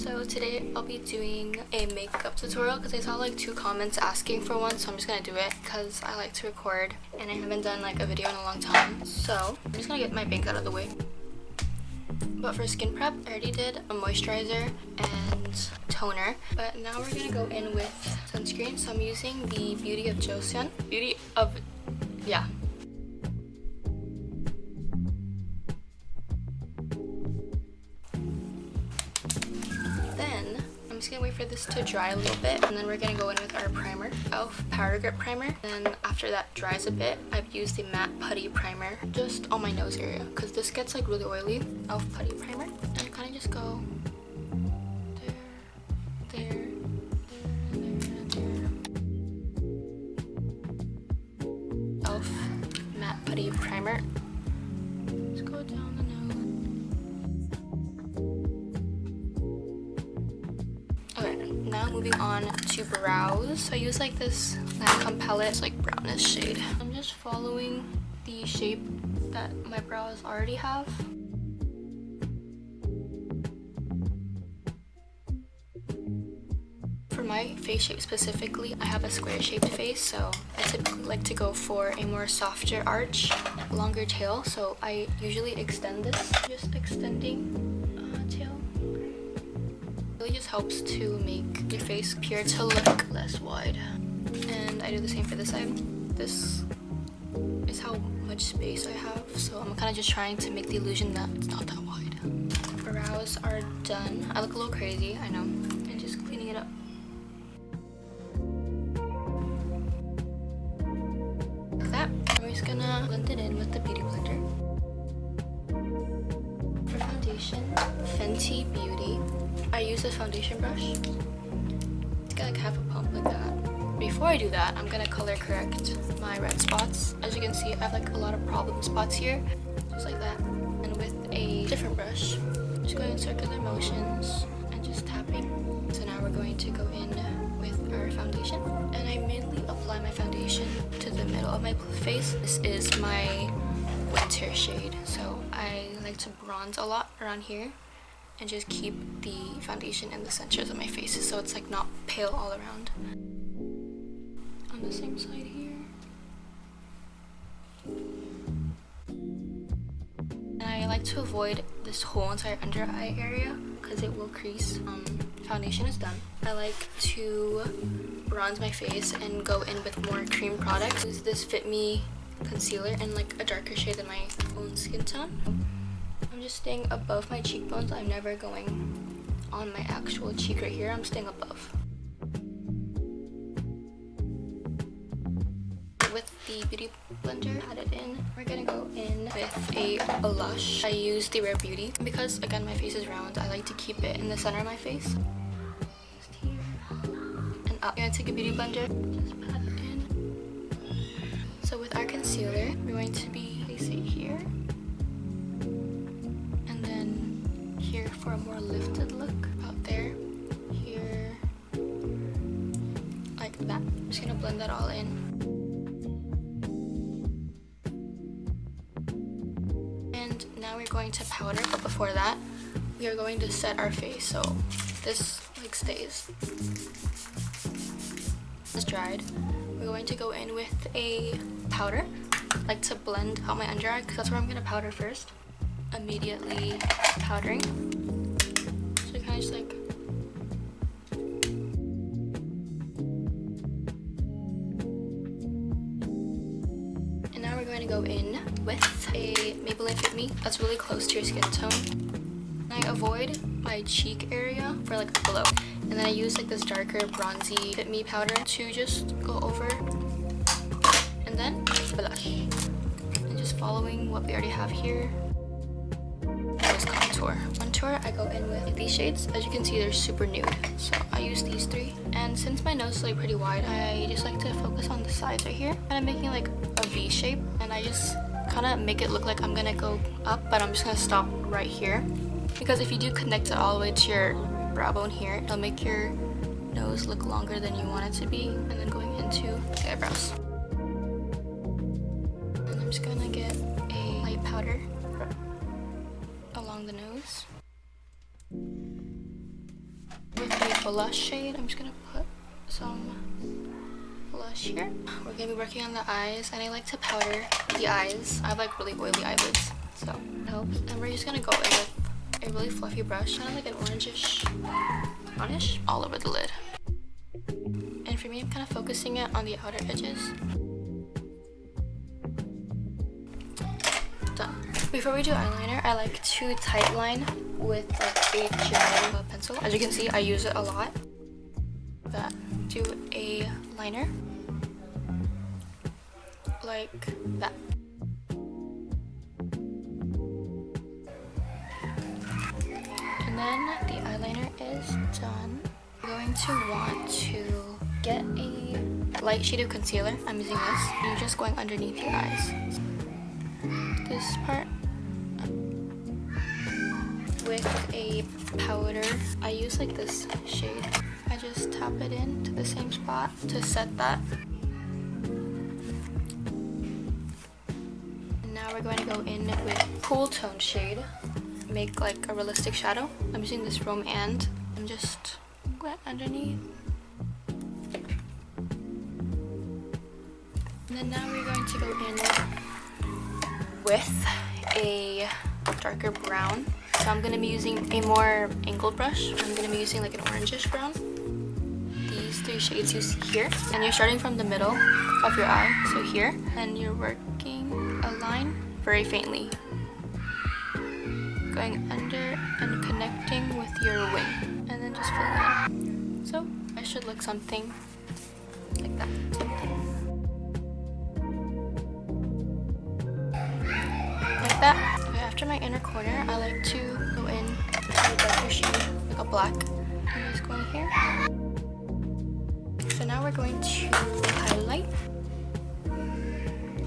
So today I'll be doing a makeup tutorial because I saw like 2 comments asking for one, so I'm just gonna do it because I like to record and I haven't done like a video in a long time. So I'm just gonna get my bangs out of the way. But for skin prep, I already did a moisturizer and toner, but now we're gonna go in with sunscreen. So I'm using the Beauty of Joseon. I'm just gonna wait for this to dry a little bit, and then we're gonna go in with our primer, e.l.f. Powder Grip Primer. And after that dries a bit, I've used the matte putty primer just on my nose area because this gets like really oily. e.l.f. Putty Primer, and kind of just go there, there, there. e.l.f. Matte Putty Primer. Just go down the nose. Now moving on to brows. So I use like this Lancome palette. It's like brownish shade. I'm just following the shape that my brows already have. For my face shape specifically, I have a square shaped face, so I typically like to go for a more softer arch, longer tail. So I usually extend this, just extending tail. Really just helps to make your face appear to look less wide. And I do the same for this side. This is how much space I have, so I'm kind of just trying to make the illusion that it's not that wide. Brows are done. I look a little crazy, I know. And just cleaning it up. Like that. We're just gonna blend it in with the Beauty Blender. For foundation, Fenty Beauty. I use this foundation brush. It's got like half a pump like that. Before I do that, I'm gonna color correct my red spots. As you can see, I have like a lot of problem spots here, just like that. And with a different brush, just going in circular motions and just tapping. So now we're going to go in with our foundation. And I mainly apply my foundation to the middle of my face. This is my winter shade, so I like to bronze a lot around here and just keep the foundation in the centers of my face so it's like not pale all around. On the same side here. And I like to avoid this whole entire under eye area because it will crease. Foundation is done. I like to bronze my face and go in with more cream products. Use this Fit Me concealer in like a darker shade than my own skin tone. I'm just staying above my cheekbones. I'm never going on my actual cheek right here. I'm staying above. With the Beauty Blender, add it in. We're gonna go in with a blush. I use the Rare Beauty because again my face is round. I like to keep it in the center of my face. Just here and up. I'm gonna take a Beauty Blender, just pat it in. So with our concealer, we're going to be placing it here. Here for a more lifted look, out there, here, like that. I'm just gonna blend that all in. And now we're going to powder, but before that, we are going to set our face, so this like stays. It's dried. We're going to go in with a powder, like to blend out my under eye, because that's where I'm gonna powder first. Immediately powdering, so kind of just like and now we're going to go in with a Maybelline Fit Me that's really close to your skin tone. I avoid my cheek area for like a glow, and then I use like this darker bronzy Fit Me powder to just go over, and then blush, and just following what we already have here. Contour, I go in with these shades. As you can see, they're super nude, so I use these 3. And since my nose is like pretty wide, I just like to focus on the sides right here, kind of making like a V shape, and I just kind of make it look like I'm gonna go up, but I'm just gonna stop right here, because if you do connect it all the way to your brow bone here, it'll make your nose look longer than you want it to be. And then going into the eyebrows, and I'm just gonna get a light powder along the nose. Lash shade. I'm just gonna put some blush here. We're gonna be working on the eyes, and I like to powder the eyes. I have like really oily eyelids, so it helps. And we're just gonna go in with a really fluffy brush, kind of like an orangish, brownish, all over the lid. And for me, I'm kind of focusing it on the outer edges. Done. Before we do eyeliner, I like to tight line with like a gel pencil. As you can see, I use it a lot. That. Do a liner like that. And then the eyeliner is done. You're going to want to get a light shade of concealer. I'm using this. You're just going underneath your eyes. This part. With a powder, I use like this shade. I just tap it into the same spot to set that. And now we're going to go in with cool tone shade. Make like a realistic shadow. I'm using this Rome and I'm just wet underneath. And then now we're going to go in with a darker brown. So I'm going to be using a more angled brush. I'm going to be using like an orangish brown. These three shades you see here. And you're starting from the middle of your eye, so here. And you're working a line very faintly. Going under and connecting with your wing. And then just filling it in. So I should look something like that. Like that. Okay, after my inner corner, I like to go in with a darker shade, like a black. I'm just going here. So now we're going to highlight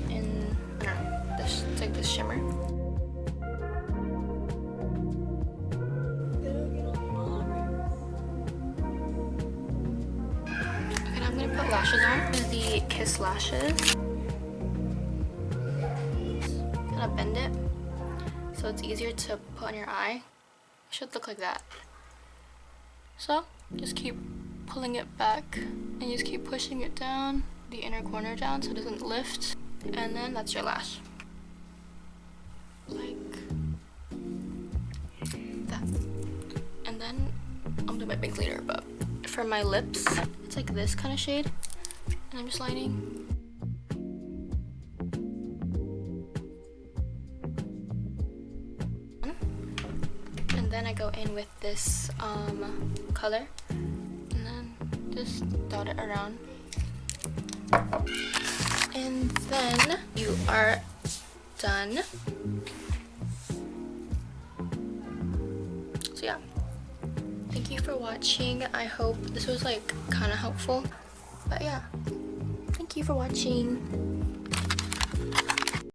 in this, it's like this shimmer. Okay, now I'm gonna put lashes on. The Kiss lashes. Kind of bend it so it's easier to put on your eye. It should look like that. So just keep pulling it back and just keep pushing it down, the inner corner down so it doesn't lift, and then that's your lash. Like that. And then I'm doing my pink cleaner, but for my lips, it's like this kind of shade, and I'm just lining. Then I go in with this color and then just dot it around, and then you are done. So yeah, thank you for watching. I hope this was like kind of helpful, but yeah, thank you for watching.